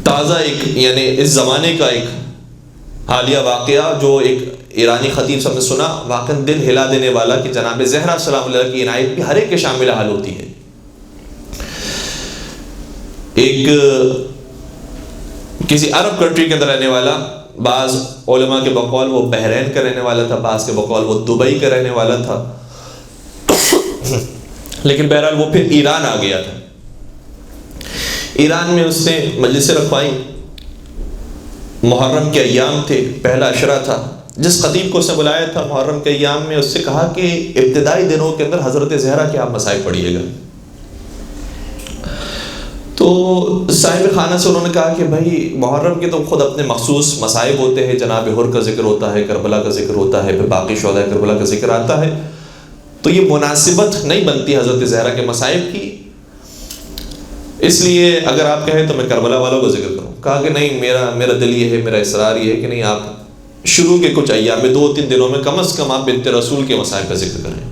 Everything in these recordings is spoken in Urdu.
تازہ ایک یعنی اس زمانے کا ایک حالیہ واقعہ جو ایک ایرانی خطیب صاحب نے سنا، واقعا دل ہلا دینے والا، کہ جناب زہرا سلام اللہ علیہ کی عنایت بھی ہر ایک کے شامل حال ہوتی ہے۔ ایک کسی عرب کنٹری کے اندر رہنے والا، بعض علماء کے بقول وہ بحرین کا رہنے والا تھا، بعض کے بقول وہ دبئی کا رہنے والا تھا، لیکن بہرحال وہ پھر ایران آ گیا تھا۔ ایران میں اس نے مجلسیں رکھوائی، محرم کے ایام تھے، پہلا عشرہ تھا، جس خطیب کو اس نے بلایا تھا محرم کے ایام میں، اس سے کہا کہ ابتدائی دنوں کے اندر حضرت زہرا کے آپ مصائب پڑھیے گا۔ تو صاحب خانہ سے انہوں نے کہا کہ بھائی محرم کے تو خود اپنے مخصوص مصائب ہوتے ہیں، جناب حر کا ذکر ہوتا ہے، کربلا کا ذکر ہوتا ہے، پھر باقی شہداء کربلا کا ذکر آتا ہے، تو یہ مناسبت نہیں بنتی حضرت زہرا کے مصائب کی، اس لیے اگر آپ کہیں تو میں کربلا والوں کا ذکر کروں۔ کہا کہ نہیں، میرا دل یہ ہے، میرا اصرار یہ ہے کہ نہیں، آپ شروع کے کچھ ایام میں 2-3 دنوں میں کم از کم آپ بنت رسول کے مصائب کا ذکر کریں۔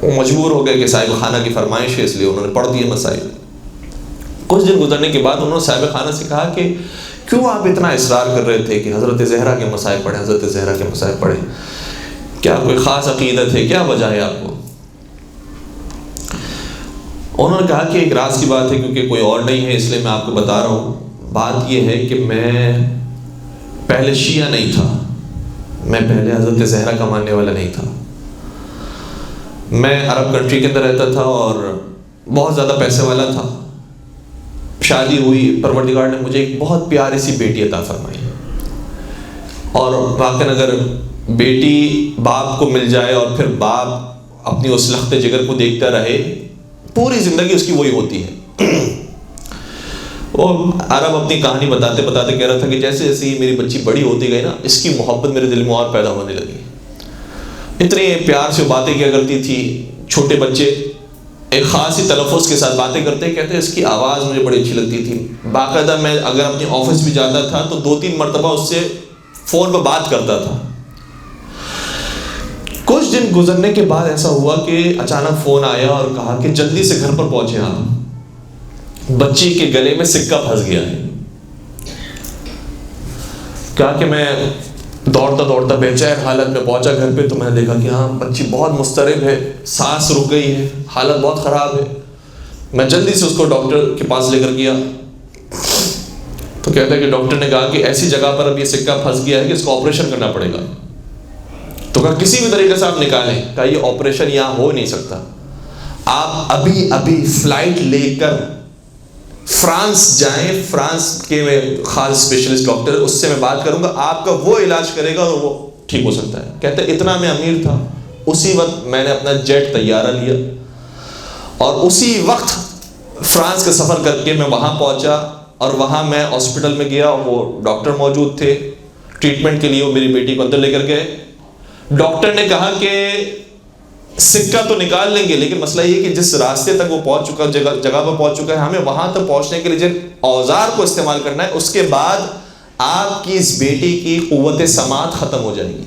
وہ مجبور ہو گئے کہ صاحب خانہ کی فرمائش ہے، اس لیے انہوں نے پڑھ دیے مصائب۔ کچھ دن گزرنے کے بعد انہوں نے صاحب خانہ سے کہا کہ کیوں آپ اتنا اصرار کر رہے تھے کہ حضرت زہرا کے مصائب پڑھیں، حضرت زہرا کے مصائب پڑھیں، کیا کوئی خاص عقیدت ہے، کیا وجہ ہے آپ کو؟ انہوں نے کہا کہ ایک راز کی بات ہے، کیونکہ کوئی اور نہیں ہے اس لیے میں آپ کو بتا رہا ہوں۔ بات یہ ہے کہ میں پہلے شیعہ نہیں تھا، میں پہلے حضرت زہرا کا ماننے والا نہیں تھا۔ میں عرب کنٹری کے اندر رہتا تھا اور بہت زیادہ پیسے والا تھا، شادی ہوئی، پروردگار نے مجھے ایک بہت پیاری سی بیٹی عطا فرمائی، اور واقعاً اگر بیٹی باپ کو مل جائے اور پھر باپ اپنی اس لخت جگر کو دیکھتا رہے، پوری زندگی اس کی وہی ہوتی ہے۔ وہ عرب اپنی کہانی بتاتے بتاتے کہہ رہا تھا کہ جیسے جیسے ہی میری بچی بڑی ہوتی گئی نا، اس کی محبت میرے دل میں اور پیدا ہونے لگی، اتنے پیار سے باتیں کیا کرتی تھی۔ چھوٹے بچے ایک خاص ہی تلفظ کے ساتھ باتیں کرتے، کہتے اس کی آواز مجھے بڑی اچھی لگتی تھی، باقاعدہ میں اگر اپنے آفس بھی جاتا تھا تو 2-3 مرتبہ اس سے فون پہ بات کرتا تھا۔ کچھ دن گزرنے کے بعد ایسا ہوا کہ اچانک فون آیا اور کہا کہ جلدی سے گھر پر پہنچے آپ، بچی کے گلے میں سکہ پھنس گیا ہے۔ کہا کہ میں دوڑتا دوڑتا بے چین حالت میں پہنچا گھر پہ، تو میں نے دیکھا کہ ہاں بچی بہت مضطرب ہے، سانس رک گئی ہے، حالت بہت خراب ہے۔ میں جلدی سے اس کو ڈاکٹر کے پاس لے کر گیا، تو کہتا ہے کہ ڈاکٹر نے کہا کہ ایسی جگہ پر اب یہ سکہ پھنس گیا ہے کہ اس کو آپریشن کرنا پڑے گا۔ تو کہا کسی بھی طریقے سے آپ نکالیں، کہا یہ آپریشن یہاں ہو نہیں سکتا، آپ ابھی فلائٹ لے کر فرانس جائیں، فرانس کے خاص اسپیشلسٹ ڈاکٹر، اس سے میں بات کروں گا، آپ کا وہ علاج کرے گا اور وہ ٹھیک ہو سکتا ہے۔ کہتے اتنا میں امیر تھا، اسی وقت میں نے اپنا جیٹ طیارہ لیا اور اسی وقت فرانس کا سفر کر کے میں وہاں پہنچا، اور وہاں میں ہاسپٹل میں گیا، وہ ڈاکٹر موجود تھے ٹریٹمنٹ کے لیے، وہ میری بیٹی کو اندر لے کر گئے۔ ڈاکٹر نے کہا کہ سکہ تو نکال لیں گے، لیکن مسئلہ یہ کہ جس راستے تک وہ پہنچ چکا، جگہ پر پہنچ چکا ہے، ہمیں وہاں تک پہنچنے کے لیے جن اوزار کو استعمال کرنا ہے، اس کے بعد آپ کی اس بیٹی کی قوت سماعت ختم ہو جائے گی،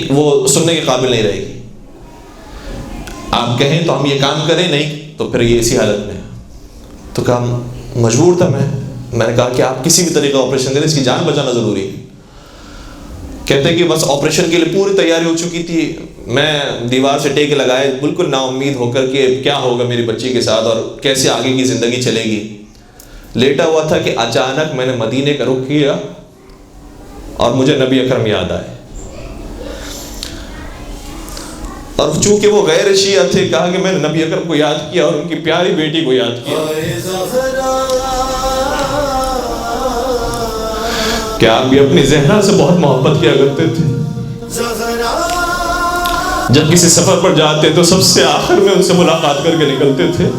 وہ سننے کے قابل نہیں رہے گی، آپ کہیں تو ہم یہ کام کریں، نہیں تو پھر یہ اسی حالت میں۔ تو کہا مجبور تھا میں نے کہا کہ آپ کسی بھی طریقے آپریشن کریں، اس کی جان بچانا ضروری ہے۔ کہتے ہیں کہ بس آپریشن کے لیے پوری تیاری ہو چکی تھی، میں دیوار سے ٹیک لگائے بالکل نا امید ہو کر کہ کیا ہوگا میری بچی کے ساتھ اور کیسے آگے کی زندگی چلے گی۔ لیٹا ہوا تھا کہ اچانک میں نے مدینے کا رخ کیا اور مجھے نبی اکرم یاد آئے، اور چونکہ وہ غیر شیعہ تھے، کہا کہ میں نے نبی اکرم کو یاد کیا اور ان کی پیاری بیٹی کو یاد کیا۔ کیا آپ بھی اپنی زہرا سے بہت محبت کیا کرتے تھے؟ جب کسی سفر پر جاتے تو سب سے آخر میں ان سے ملاقات کر کے نکلتے تھے،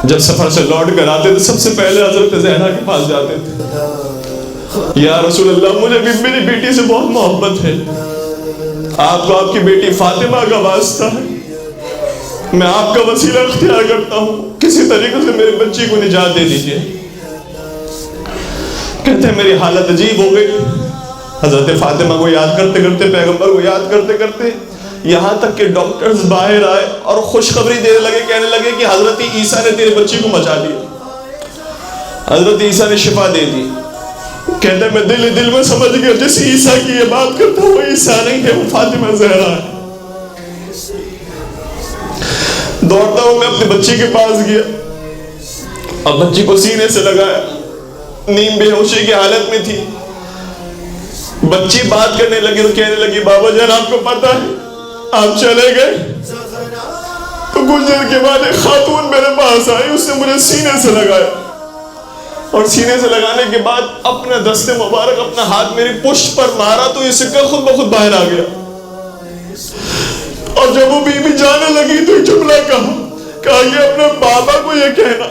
جب سفر سے لوٹ کر آتے تو سب سے پہلے حضرت زہرا کے پاس جاتے تھے، یا رسول اللہ مجھے بھی میری بیٹی سے بہت محبت ہے، آپ کو آپ کی بیٹی فاطمہ کا واسطہ ہے، میں آپ کا وسیلہ اختیار کرتا ہوں، کسی طریقے سے میری بچی کو نجات دے دیجیے۔ کہتے ہیں میری حالت عجیب ہو گئی، حضرت فاطمہ کو یاد کرتے کرتے، پیغمبر کو یاد کرتے کرتے، یہاں تک کہ ڈاکٹرز باہر آئے اور خوشخبری دینے لگے، کہنے لگے کہ حضرت عیسیٰ نے تیرے بچی کو بچا دیا، حضرت عیسیٰ نے شفا دے دی۔ کہتے ہیں میں دل میں سمجھ گیا جس عیسیٰ کی یہ بات کرتا ہوں وہ عیسیٰ نہیں ہے، وہ فاطمہ زہرا ہے۔ دوڑتا ہوں میں اپنے بچی کے پاس گیا اور بچی کو سینے سے لگایا، نیم بے ہوشی کی حالت میں تھی۔ بچی بات کرنے لگی تو کہنے لگی بابا جان آپ کو پتا ہے آپ چلے گئے تو کچھ دیر کے بعد ایک خاتون میرے پاس آئی، اس نے مجھے سینے سے لگایا اور سینے سے لگانے کے بعد اپنا دست مبارک اپنا ہاتھ میری پشت پر مارا تو یہ سکہ خود بخود باہر آ گیا۔ اور جب وہ بی بی جانے لگی تو جملہ کہا کہ اپنے بابا کو یہ کہنا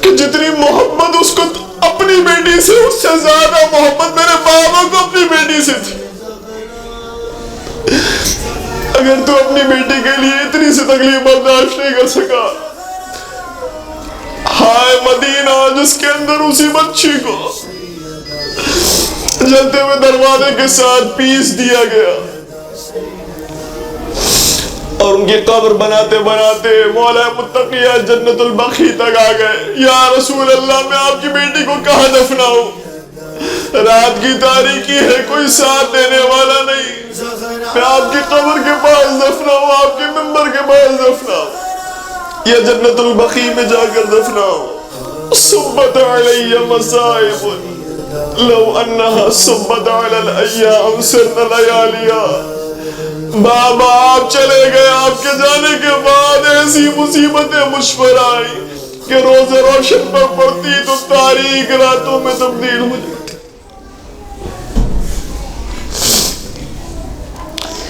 کہ جتنی محبت اس کو اپنی بیٹی سے اس سے زیادہ محبت میرے بابا کو اپنی بیٹی سے تھی۔ اگر تو اپنی بیٹی کے لیے اتنی سی تکلیف برداشت نہیں کر سکا، ہائے مدینہ جس کے اندر اسی بچی کو جلتے ہوئے دروازے کے ساتھ پیس دیا گیا اور ان کی قبر بناتے بناتے مولا متقیہ جنت البقیع تک آ گئے۔ یا رسول اللہ میں آپ کی بیٹی کو کہاں دفناؤں؟ رات کی تاریکی ہے، کوئی ساتھ دینے والا نہیں، میں آپ کی قبر کے پاس دفناؤں، آپ کے منبر کے پاس دفناؤں یا جنت البقیع میں جا کر دفناؤں؟ صبت علی مصائب لو انہا صبت علی الایام سرن لیالیا۔ بابا آپ چلے گئے، آپ کے جانے کے بعد ایسی مصیبتیں مجھ پر آئی کہ روز روشن پر پڑتی تو تاریک راتوں میں تبدیل ہو جاتی۔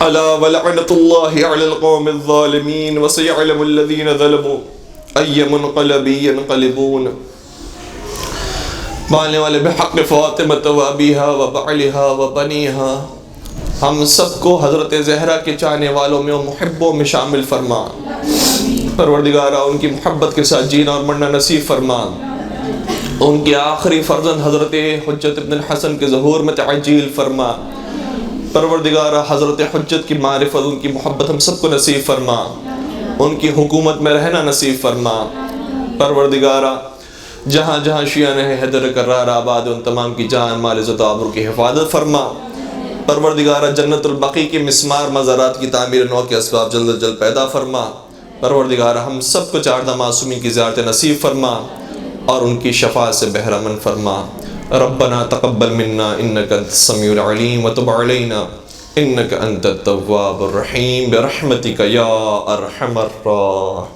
الا ولعنۃ اللہ علی القوم الظالمین وسیعلم الذین ظلموا ای منقلب ینقلبون۔ پالنے والے بحق فاطمہ و ابیہا و بعلہا و بنیہا، ہم سب کو حضرت زہرا کے چاہنے والوں میں و محبوں میں شامل فرما۔ پروردگارہ ان کی محبت کے ساتھ جینا اور مرنا نصیب فرما۔ ان کے آخری فرزند حضرت حجت ابن الحسن کے ظہور میں تعجیل فرما۔ پروردگارہ حضرت حجت کی معرفت ان کی محبت ہم سب کو نصیب فرما، ان کی حکومت میں رہنا نصیب فرما۔ پروردگارہ جہاں جہاں شیعہ حیدر کرار آباد ان تمام کی جان مال عزت و آبرو کی حفاظت فرما۔ پروردگارہ جنت البقیع کے مسمار مزارات کی تعمیر نو کے اسباب جلد از جلد پیدا فرما۔ پروردگارہ ہم سب کو چاردہ معصومین کی زیارت نصیب فرما اور ان کی شفاعت سے بہرمند فرما۔ ربنا تقبل منا انك انت السميع العليم وتب علينا انك انت التواب الرحيم برحمتك يا ارحم الراحمين۔